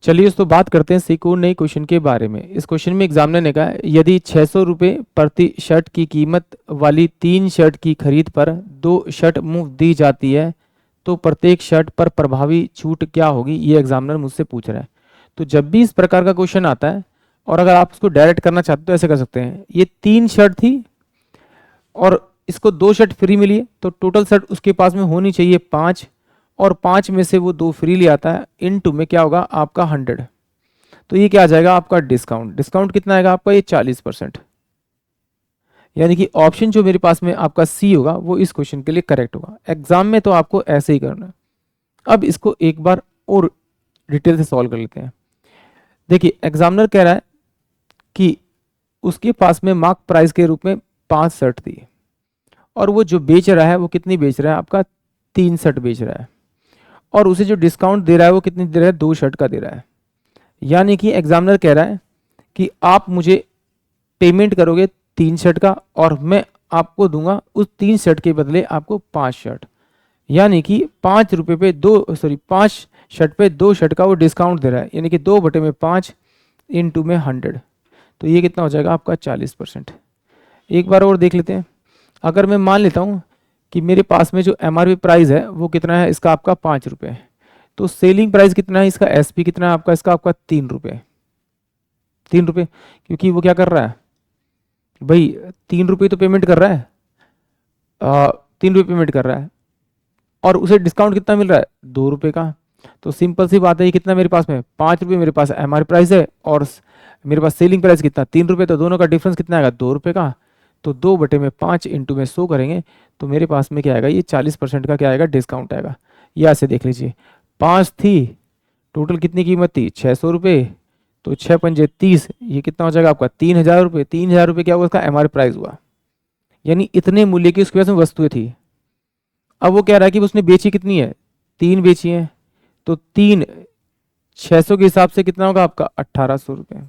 चलिए दोस्तों बात करते हैं एक और नए क्वेश्चन के बारे में। इस क्वेश्चन में एग्जामिनर ने कहा है, यदि 600 रुपये प्रति शर्ट की कीमत वाली 3 शर्ट की खरीद पर 2 शर्ट मुफ्त दी जाती है तो प्रत्येक शर्ट पर प्रभावी छूट क्या होगी, ये एग्जामिनर मुझसे पूछ रहा है। तो जब भी इस प्रकार का क्वेश्चन आता है और अगर आप इसको डायरेक्ट करना चाहते हो तो ऐसे कर सकते हैं, ये 3 शर्ट थी और इसको 2 शर्ट फ्री मिली है तो टोटल शर्ट उसके पास में होनी चाहिए 5 और 5 में से वो 2 फ्री ले आता है, इनटू में क्या होगा आपका 100। तो ये क्या आ जाएगा आपका डिस्काउंट। डिस्काउंट कितना आएगा आपका, ये 40%। यानी कि ऑप्शन जो मेरे पास में आपका सी होगा वो इस क्वेश्चन के लिए करेक्ट होगा। एग्जाम में तो आपको ऐसे ही करना है। अब इसको एक बार और डिटेल से सॉल्व कर लेते हैं। देखिए एग्जामिनर कह रहा है कि उसके पास में मार्क प्राइस के रूप में 5 शर्ट थी और वो जो बेच रहा है वो कितनी बेच रहा है, आपका 3 शर्ट बेच रहा है और उसे जो डिस्काउंट दे रहा है वो कितनी दे रहा है, 2 शर्ट का दे रहा है। यानी कि एग्जामिनर कह रहा है कि आप मुझे पेमेंट करोगे 3 शर्ट का और मैं आपको दूंगा उस 3 शर्ट के बदले आपको 5 शर्ट, यानी कि 5 रुपये पे 5 शर्ट पे 2 शर्ट का वो डिस्काउंट दे रहा है, यानी कि 2/5 इंटू में 100। तो ये कितना हो जाएगा आपका 40%। एक बार और देख लेते हैं। अगर मैं मान लेता हूँ कि मेरे पास में जो MRP प्राइस है वो कितना है, इसका आपका 5 रुपये, तो सेलिंग प्राइस कितना है इसका, SP कितना है आपका, इसका आपका 3 रुपये। 3 रुपये, क्योंकि वो क्या कर रहा है भाई, 3 रुपये तो पेमेंट कर रहा है, 3 रुपये पेमेंट कर रहा है और उसे डिस्काउंट कितना मिल रहा है, 2 रुपये का। तो सिंपल सी बात है, ये कितना मेरे पास में 5 रुपये मेरे पास MRP प्राइस है और मेरे पास सेलिंग प्राइस कितना 3 रुपये, तो दोनों का डिफरेंस कितना आएगा, 2 रुपये का। तो 2/5 इंटू में 100 करेंगे तो मेरे पास में क्या आएगा, ये 40% का क्या आएगा, डिस्काउंट आएगा। या से देख लीजिए 5 थी, टोटल कितनी कीमत थी 600 रुपये, तो 6×5 30, ये कितना हो जाएगा आपका 3,000 रुपये। 3,000 रुपये क्या हुआ, उसका MRP प्राइस हुआ, यानी इतने मूल्य की उसके पास में वस्तुएं थी। अब वो कह रहा है कि उसने बेची कितनी है, 3 बेची है, तो 3 600 के हिसाब से कितना होगा आपका 1,800 रुपये।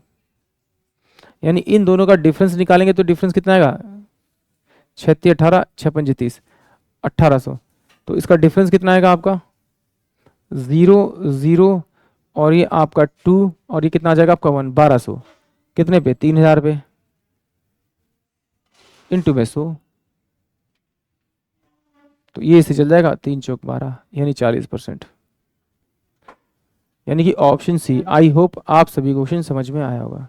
यानी इन दोनों का डिफरेंस निकालेंगे तो डिफरेंस कितना आएगा, 6×18 6×5 30, 1,800। तो इसका डिफरेंस कितना आएगा आपका 0 0 और ये आपका 2 और ये कितना आ जाएगा आपका 1, 1,200 कितने पे, 3,000 पे इंटू में 100। तो ये इससे चल जाएगा 3 चौक 12 यानी 40%। यानी कि ऑप्शन सी। आई होप आप सभी क्वेश्चन समझ में आया होगा।